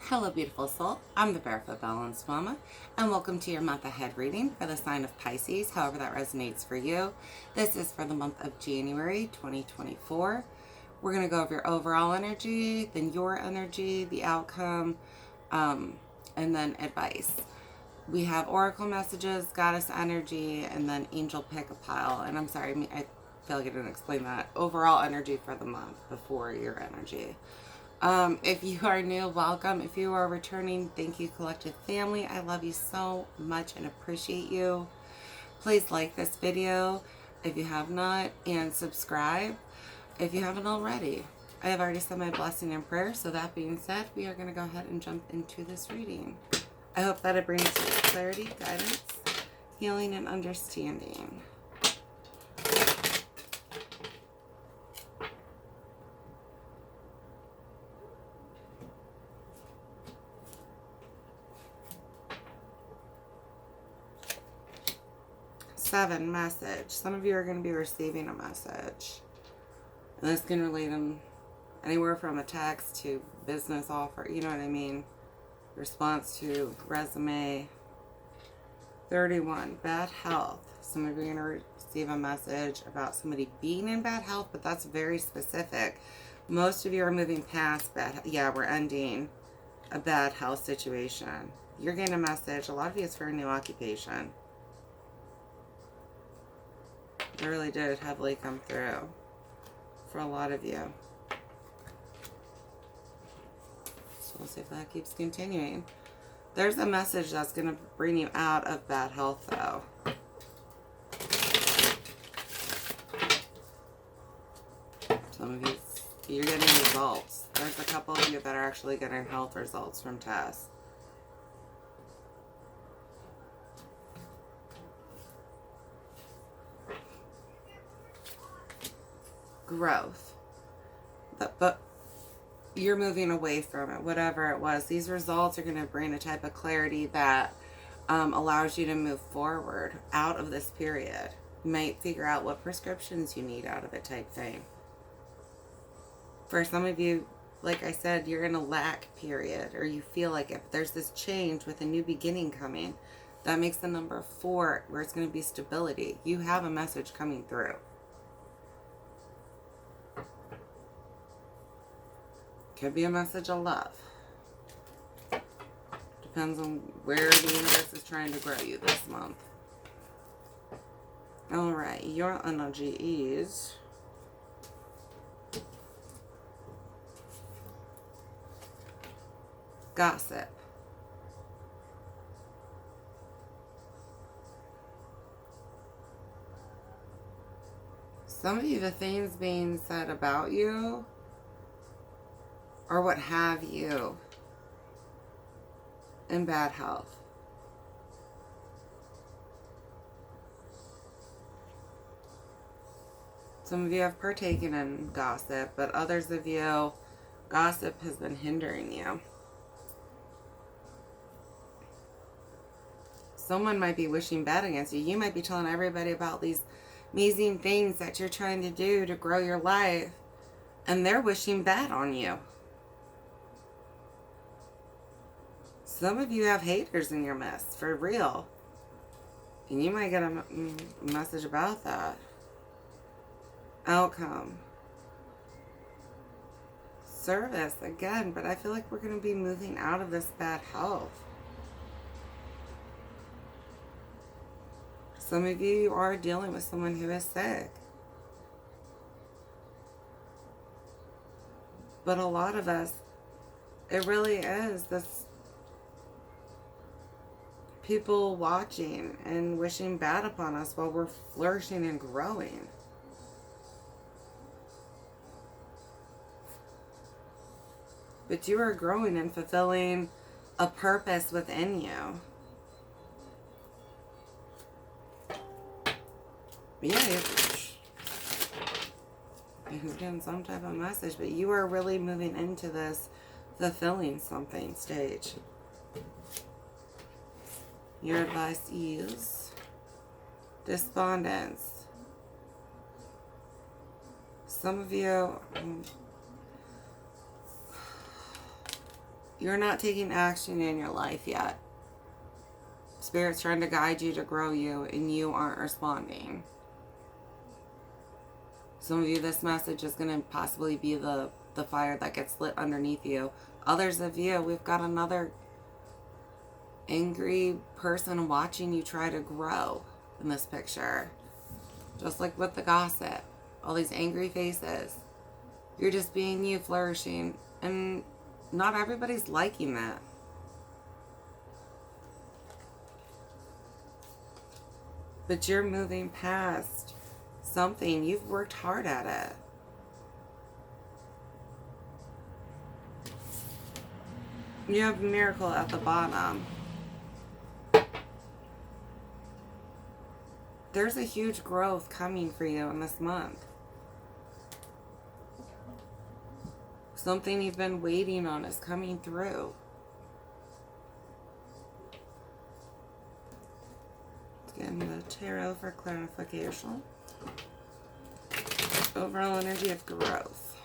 Hello, beautiful soul. I'm the Barefoot Balanced Mama, and welcome to your month ahead reading for the sign of Pisces, however that resonates for you. This is for the month of January 2024. We're going to go over your overall energy, then your energy, the outcome, and then advice. We have oracle messages, goddess energy, and then angel pick a pile. And I'm sorry, I feel like I didn't explain that. Overall energy for the month before your energy. If you are new, welcome. If you are returning, thank you, collective family. I love you so much and appreciate you. Please like this video if you have not, and subscribe if you haven't already. I have already said my blessing and prayer, so that being said, we are going to go ahead and jump into this reading. I hope that it brings you clarity, guidance, healing, and understanding. Seven, message. Some of you are going to be receiving a message. And this can relate in anywhere from a text to business offer, you know what I mean? Response to resume. 31, bad health. Some of you are going to receive a message about somebody being in bad health, but that's very specific. Most of you are moving past bad. Yeah, we're ending a bad health situation. You're getting a message. A lot of you, it's for a new occupation. It really did heavily come through for a lot of you. So we'll see if that keeps continuing. There's a message that's going to bring you out of bad health, though. Some of you, you're getting results. There's a couple of you that are actually getting health results from tests. Growth. But you're moving away from it, whatever it was. These results are going to bring a type of clarity that allows you to move forward out of this period. You might figure out what prescriptions you need out of it, type thing. For some of you, like I said, you're in a lack period, or you feel like if there's this change with a new beginning coming, that makes the number 4 where it's going to be stability. You have a message coming through. Could be a message of love. Depends on where the universe is trying to grow you this month. Alright, your energy is gossip. Some of you, the things being said about you or what have you in bad health. Some of you have partaken in gossip, but others of you, gossip has been hindering you. Someone might be wishing bad against you. You might be telling everybody about these amazing things that you're trying to do to grow your life, and they're wishing bad on you. Some of you have haters in your midst, for real. And you might get a message about that. Outcome. Service, again, but I feel like we're going to be moving out of this bad health. Some of you are dealing with someone who is sick. But a lot of us, it really is this people watching and wishing bad upon us while we're flourishing and growing. But you are growing and fulfilling a purpose within you. Yeah, he's getting some type of message, but you are really moving into this fulfilling something stage. Your advice is despondence. Some of you, You're not taking action in your life yet. Spirit's trying to guide you to grow you, and you aren't responding. Some of you, this message is going to possibly be the fire that gets lit underneath you. Others of you, we've got another angry person watching you try to grow in this picture. Just like with the gossip. All these angry faces. You're just being you, flourishing. And not everybody's liking that. But you're moving past something. You've worked hard at it. You have a miracle at the bottom. There's a huge growth coming for you in this month. Something you've been waiting on is coming through. Again, the tarot for clarification. Overall energy of growth.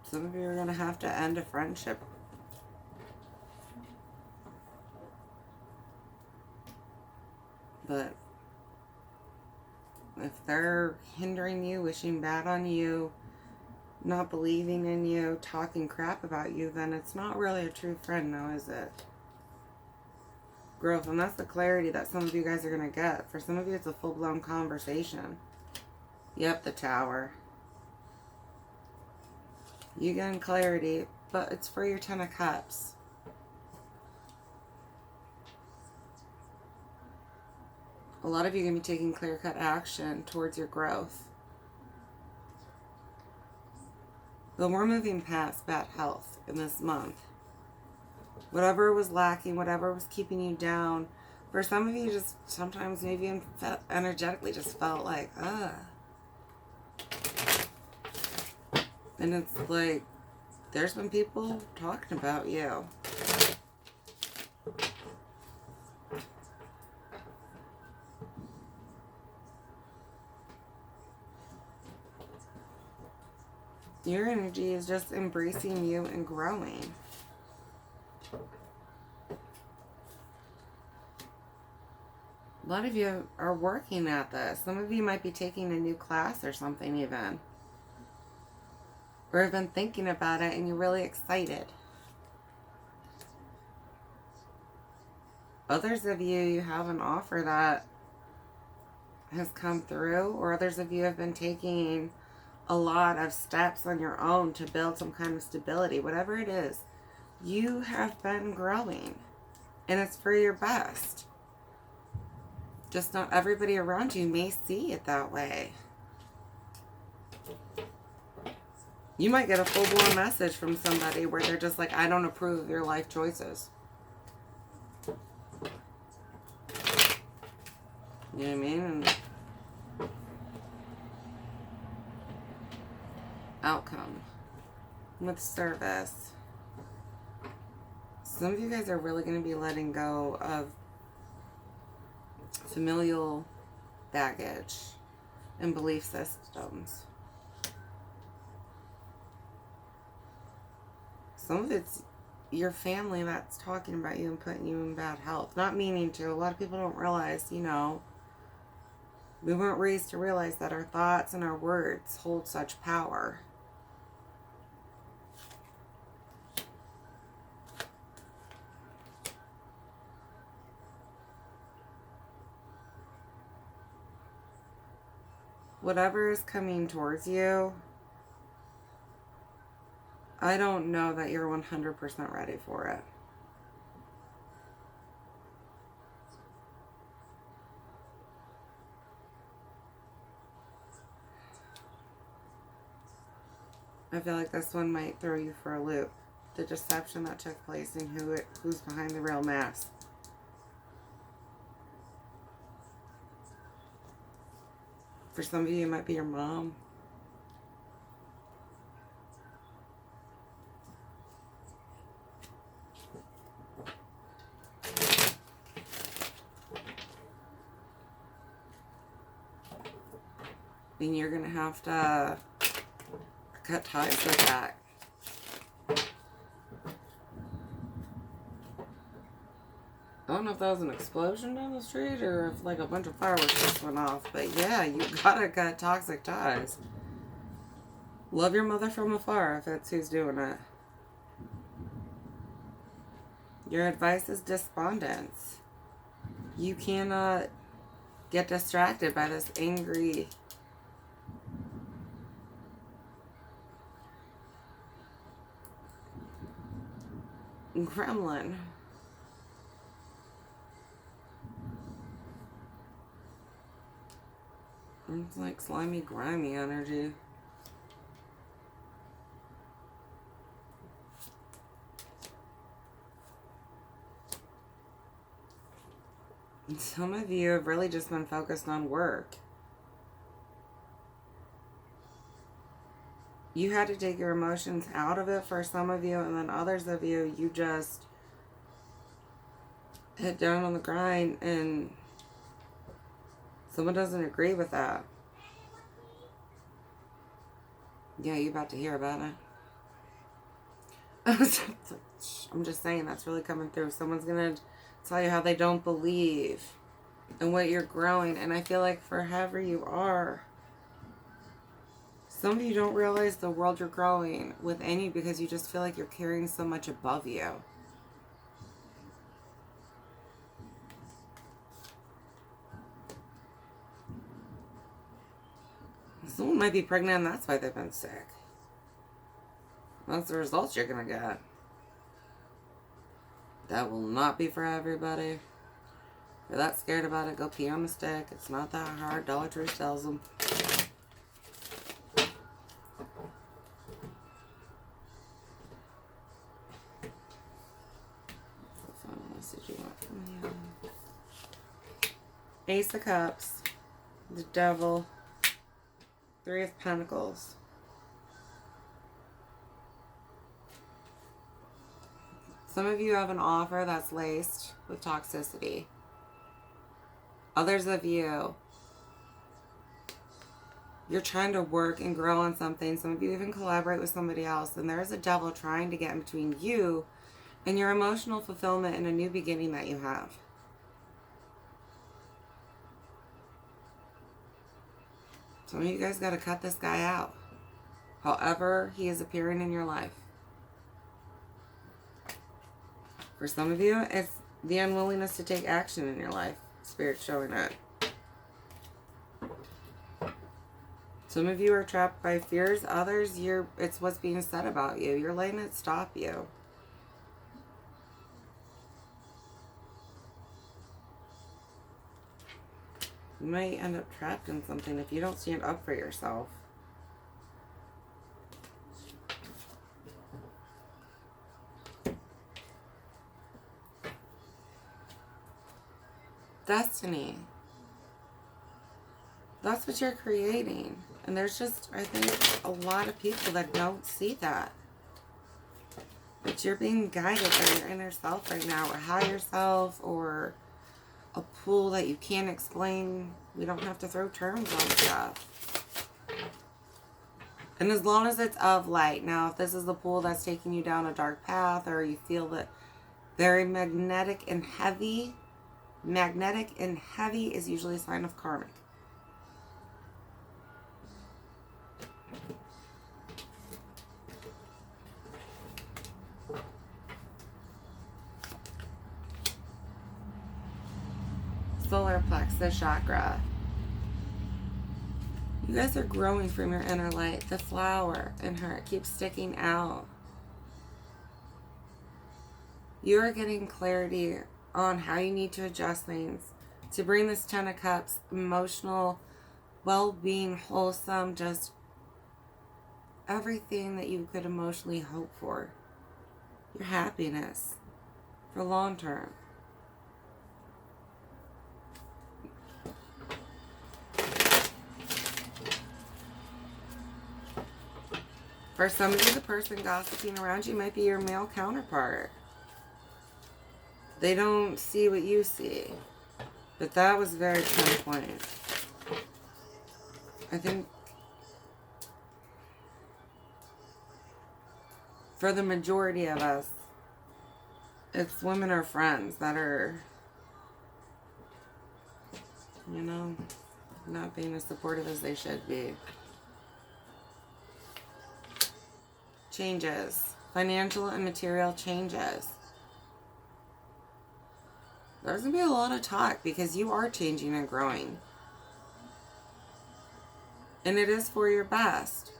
Some of you are going to have to end a friendship. But if they're hindering you, wishing bad on you, not believing in you, talking crap about you, then it's not really a true friend now, is it? Growth. And that's the clarity that some of you guys are going to get. For some of you, it's a full-blown conversation. Yep, the Tower. You getting clarity, but it's for your 10 of Cups. A lot of you are going to be taking clear-cut action towards your growth. But we're moving past bad health in this month. Whatever was lacking, whatever was keeping you down. For some of you, just sometimes maybe energetically just felt like, And it's like, there's been people talking about you. Your energy is just embracing you and growing. A lot of you are working at this. Some of you might be taking a new class or something even. Or have been thinking about it and you're really excited. Others of you, you have an offer that has come through, or others of you have been taking a lot of steps on your own to build some kind of stability. Whatever it is, you have been growing, and it's for your best. Just not everybody around you may see it that way. You might get a full-blown message from somebody where they're just like, I don't approve of your life choices. You know what I mean? And outcome with service. Some of you guys are really going to be letting go of familial baggage and belief systems. Some of it's your family that's talking about you and putting you in bad health. Not meaning to. A lot of people don't realize, we weren't raised to realize that our thoughts and our words hold such power. Whatever is coming towards you, I don't know that you're 100% ready for it. I feel like this one might throw you for a loop. The deception that took place and who's behind the real mask. For some of you, it might be your mom. And you're going to have to cut ties with that. I don't know if that was an explosion down the street or if like a bunch of fireworks just went off. But yeah, you gotta cut toxic ties. Love your mother from afar if that's who's doing it. Your advice is despondence. You cannot get distracted by this angry gremlin. It's like slimy, grimy energy. And some of you have really just been focused on work. You had to take your emotions out of it for some of you, and then others of you, you just head down on the grind, and someone doesn't agree with that. Yeah, you about to hear about it. I'm just saying that's really coming through. Someone's going to tell you how they don't believe in what you're growing. And I feel like for whoever you are, some of you don't realize the world you're growing within you because you just feel like you're carrying so much above you. Someone might be pregnant and that's why they've been sick. That's the results you're going to get. That will not be for everybody. If you're that scared about it, go pee on a stick. It's not that hard. Dollar Tree sells them. What final message you want from me? Ace of Cups. The Devil. Three of Pentacles. Some of you have an offer that's laced with toxicity. Others of you, you're trying to work and grow on something. Some of you even collaborate with somebody else. And there's a devil trying to get in between you and your emotional fulfillment and a new beginning that you have. Some of you guys got to cut this guy out. However he is appearing in your life. For some of you, it's the unwillingness to take action in your life. Spirit showing it. Some of you are trapped by fears. Others, it's what's being said about you. You're letting it stop you. You might end up trapped in something if you don't stand up for yourself. Destiny. That's what you're creating. And there's just, I think, a lot of people that don't see that. But you're being guided by your inner self right now, or higher self, or a pool that you can't explain. We don't have to throw terms on stuff. And as long as it's of light. Now, if this is the pool that's taking you down a dark path, or you feel that very magnetic and heavy is usually a sign of karmic. Solar plexus chakra. You guys are growing from your inner light. The flower in her keeps sticking out. You are getting clarity on how you need to adjust things to bring this Ten of Cups, emotional well-being, wholesome, just everything that you could emotionally hope for. Your happiness for long term. For some of you, the person gossiping around you might be your male counterpart. They don't see what you see. But that was very pinpoint. I think for the majority of us, it's women or friends that are, you know, not being as supportive as they should be. Changes. Financial and material changes. There's going to be a lot of talk because you are changing and growing. And it is for your best.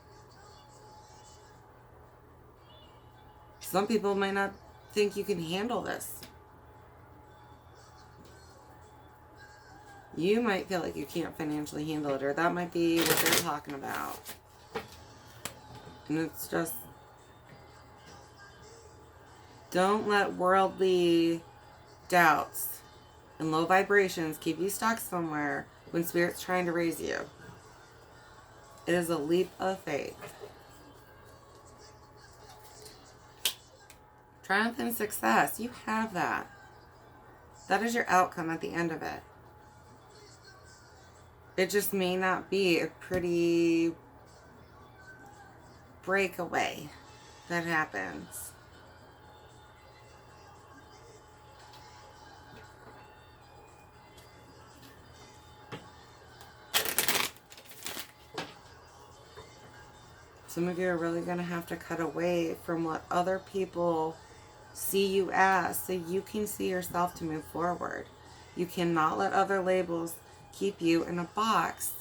Some people might not think you can handle this. You might feel like you can't financially handle it, or that might be what they're talking about. And it's just, don't let worldly doubts and low vibrations keep you stuck somewhere when Spirit's trying to raise you. It is a leap of faith. Triumph and success. You have that. That is your outcome at the end of it. It just may not be a pretty breakaway that happens. Some of you are really going to have to cut away from what other people see you as so you can see yourself to move forward. You cannot let other labels keep you in a box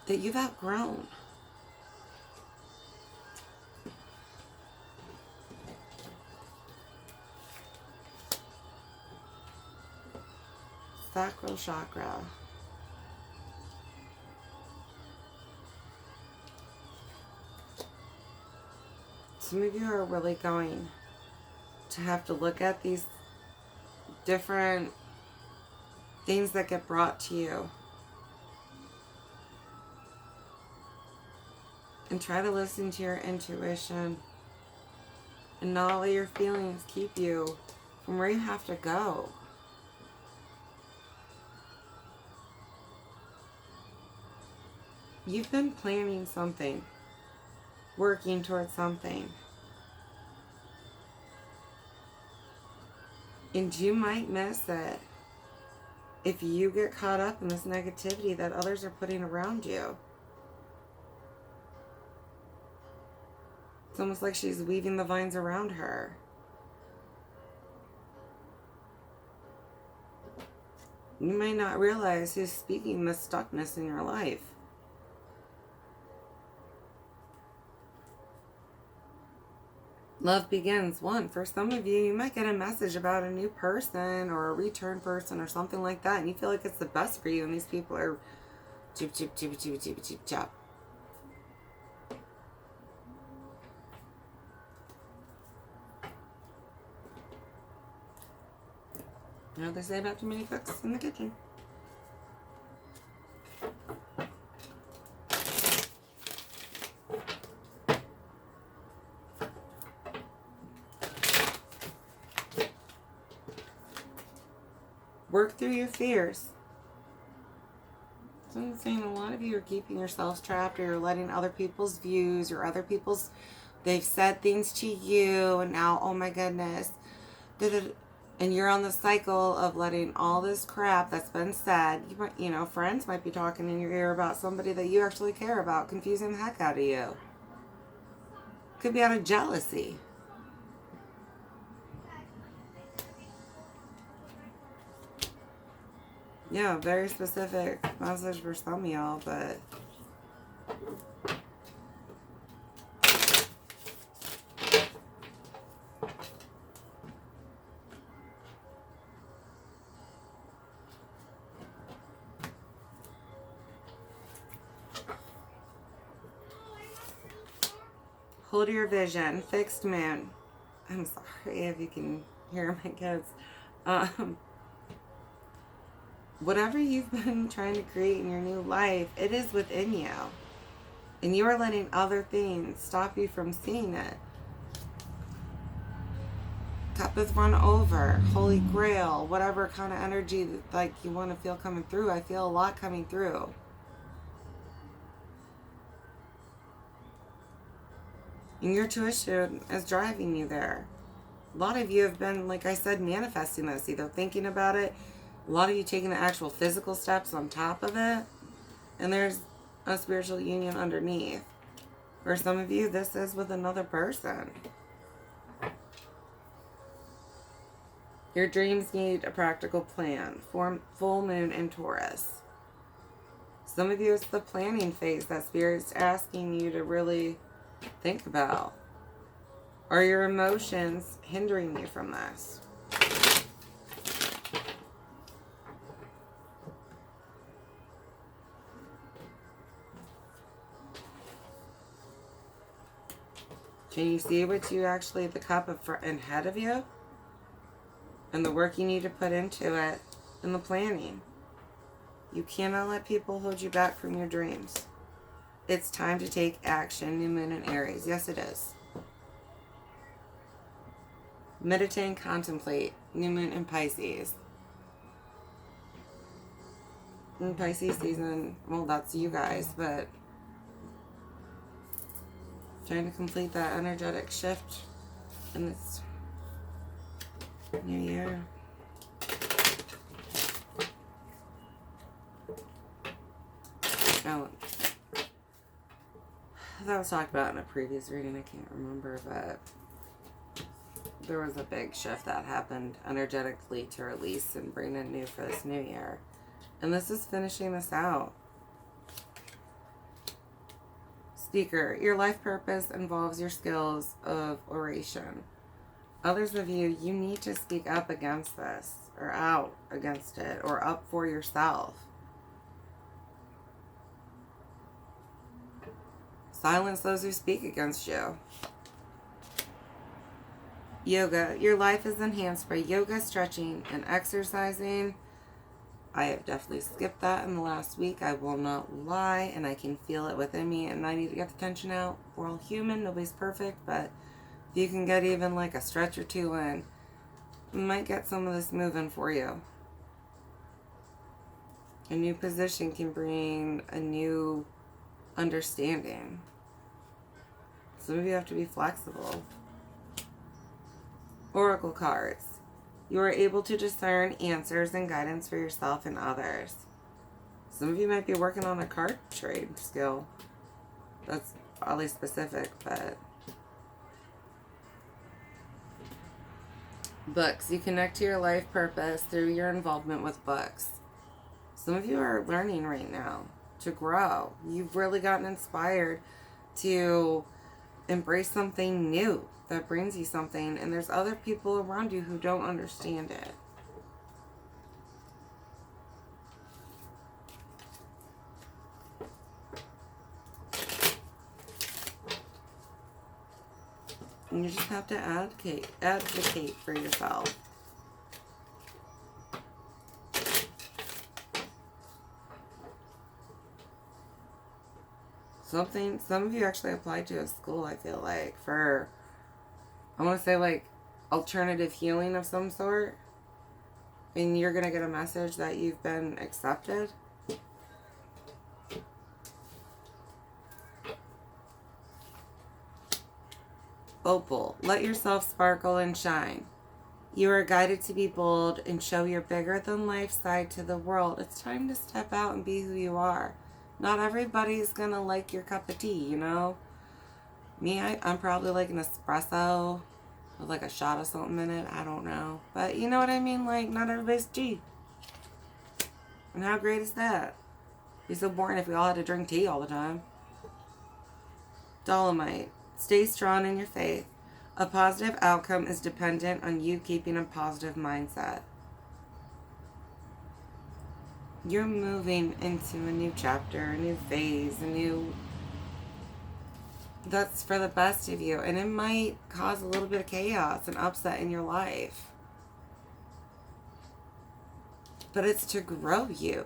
that you've outgrown. Sacral chakra. Some of you are really going to have to look at these different things that get brought to you and try to listen to your intuition and not let your feelings keep you from where you have to go. You've been planning something, working towards something. And you might miss it if you get caught up in this negativity that others are putting around you. It's almost like she's weaving the vines around her. You may not realize who's speaking the stuckness in your life. Love begins. For some of you, you might get a message about a new person or a return person or something like that, and you feel like it's the best for you, and these people are cheep, cheep, cheep, cheep, cheep, cheep, chop. You know what they say about too many cooks in the kitchen? Work through your fears. So I'm saying a lot of you are keeping yourselves trapped, or you're letting other people's views or other people's, they've said things to you and now, oh my goodness. And you're on the cycle of letting all this crap that's been said, you know, friends might be talking in your ear about somebody that you actually care about, confusing the heck out of you. Could be out of jealousy. Yeah, very specific message for some of y'all, but hold your vision. Fixed moon. I'm sorry if you can hear my kids. Whatever you've been trying to create in your new life, it is within you. And you are letting other things stop you from seeing it. Cup is run over. Holy Grail. Whatever kind of energy that, like, you want to feel coming through. I feel a lot coming through. And your tuition is driving you there. A lot of you have been, like I said, manifesting this, either thinking about it, a lot of you taking the actual physical steps on top of it, and there's a spiritual union underneath. For some of you, this is with another person. Your dreams need a practical plan. Full moon in Taurus. Some of you, it's the planning phase that Spirit's asking you to really think about. Are your emotions hindering you from this? Can you see what you actually, the cup in ahead of you? And the work you need to put into it, and the planning. You cannot let people hold you back from your dreams. It's time to take action. New moon in Aries. Yes, it is. Meditate and contemplate. New moon in Pisces. In Pisces season, well, that's you guys, but trying to complete that energetic shift in this new year. Oh, that was talked about in a previous reading. I can't remember, but there was a big shift that happened energetically to release and bring in new for this new year. And this is finishing this out. Speaker, your life purpose involves your skills of oration. Others of you, you need to speak up against this, or out against it, or up for yourself. Silence those who speak against you. Yoga, your life is enhanced by yoga, stretching, and exercising. I have definitely skipped that in the last week. I will not lie, and I can feel it within me, and I need to get the tension out. We're all human. Nobody's perfect, but if you can get even like a stretch or two in, you might get some of this moving for you. A new position can bring a new understanding. Some of you have to be flexible. Oracle cards. You are able to discern answers and guidance for yourself and others. Some of you might be working on a card trade skill. That's oddly specific, but... Books. You connect to your life purpose through your involvement with books. Some of you are learning right now to grow. You've really gotten inspired to embrace something new that brings you something, and there's other people around you who don't understand it. And you just have to advocate for yourself. Some of you actually applied to a school, I feel like, for, I want to say, like, alternative healing of some sort. And you're going to get a message that you've been accepted. Opal, let yourself sparkle and shine. You are guided to be bold and show your bigger-than-life side to the world. It's time to step out and be who you are. Not everybody's going to like your cup of tea, you know? Me, I'm probably like an espresso with like a shot of something in it. I don't know. But you know what I mean? Like, not everybody's tea. And how great is that? It'd be so boring if we all had to drink tea all the time. Dolomite. Stay strong in your faith. A positive outcome is dependent on you keeping a positive mindset. You're moving into a new chapter, a new phase, that's for the best of you. And it might cause a little bit of chaos and upset in your life. But it's to grow you.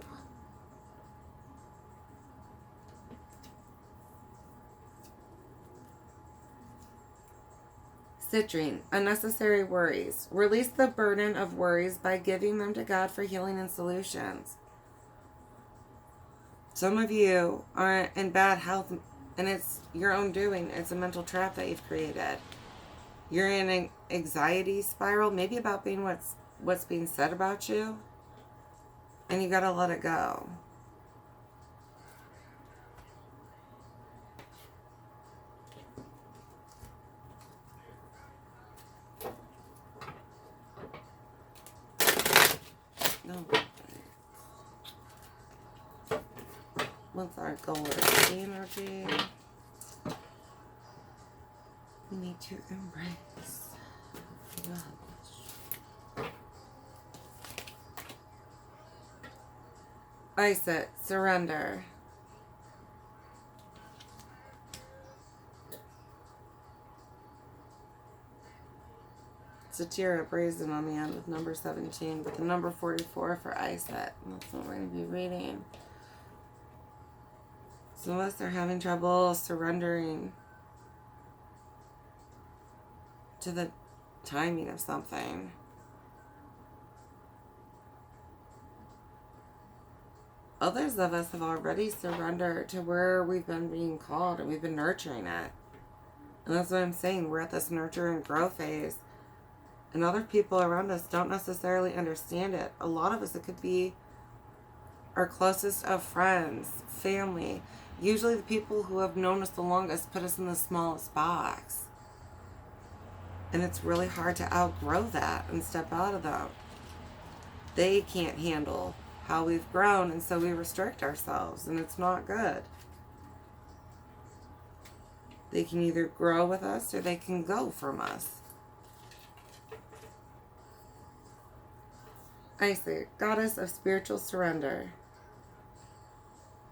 Citrine, unnecessary worries. Release the burden of worries by giving them to God for healing and solutions. Some of you are in bad health And it's your own doing. It's a mental trap that you've created. You're in an anxiety spiral, maybe about being what's being said about you. And you gotta let it go. No. What's our goal of energy? We need to embrace love. Ice it. Surrender. Satira brazen on the end with number 17, but the number 44 for Ice it. That's what we're going to be reading. Some of us are having trouble surrendering to the timing of something. Others of us have already surrendered to where we've been being called and we've been nurturing it. And that's what I'm saying. We're at this nurture and grow phase. And other people around us don't necessarily understand it. A lot of us, it could be our closest of friends, family. Usually the people who have known us the longest put us in the smallest box. And it's really hard to outgrow that and step out of them. They can't handle how we've grown, and so we restrict ourselves, and it's not good. They can either grow with us or they can go from us. Isis, goddess of spiritual surrender.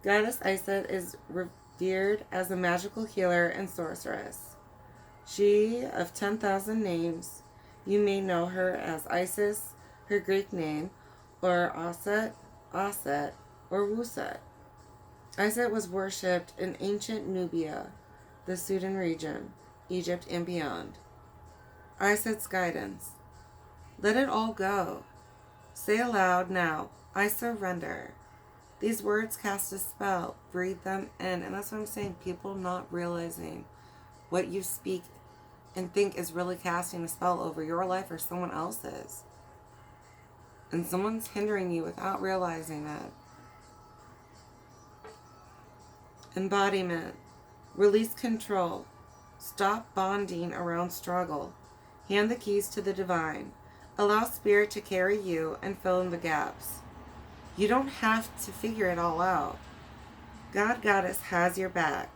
Goddess Isis is revered as a magical healer and sorceress. She of 10,000 names, you may know her as Isis, her Greek name, or Aset, or Wuset. Isis was worshipped in ancient Nubia, the Sudan region, Egypt, and beyond. Isis's guidance. Let it all go. Say aloud now, I surrender. These words cast a spell. Breathe them in. And that's what I'm saying. People not realizing what you speak and think is really casting a spell over your life or someone else's. And someone's hindering you without realizing it. Embodiment. Release control. Stop bonding around struggle. Hand the keys to the divine. Allow spirit to carry you and fill in the gaps. You don't have to figure it all out. God, Goddess has your back.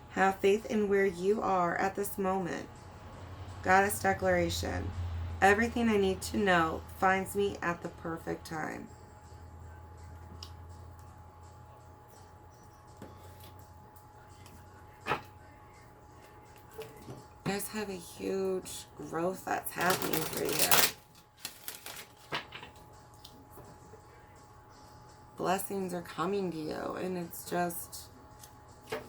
Have faith in where you are at this moment. Goddess declaration. Everything I need to know finds me at the perfect time. You guys have a huge growth that's happening for you. Blessings are coming to you, and it's just,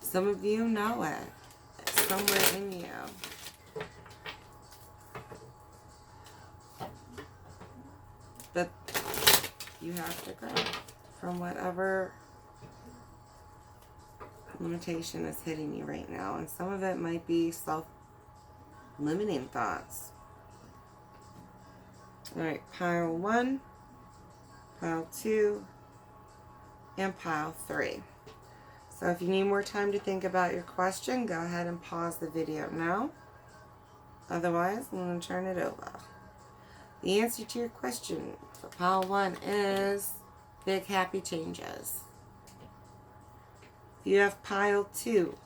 some of you know it. It's somewhere in you. But you have to grow from whatever limitation is hitting you right now. And some of it might be self-limiting thoughts. Alright, pile 1, pile 2, and pile 3. So if you need more time to think about your question, go ahead and pause the video now. Otherwise, I'm going to turn it over. The answer to your question for pile 1 is big happy changes. If you have pile 2,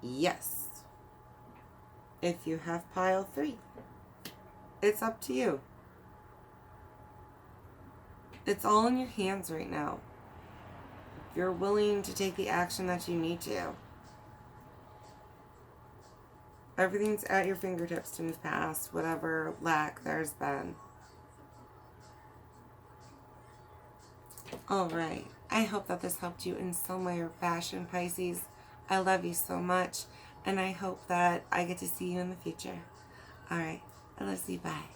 yes. If you have pile 3, it's up to you. It's all in your hands right now. If you're willing to take the action that you need to. Everything's at your fingertips to move past whatever lack there's been. Alright, I hope that this helped you in some way or fashion, Pisces. I love you so much, and I hope that I get to see you in the future. Alright, I love you, bye.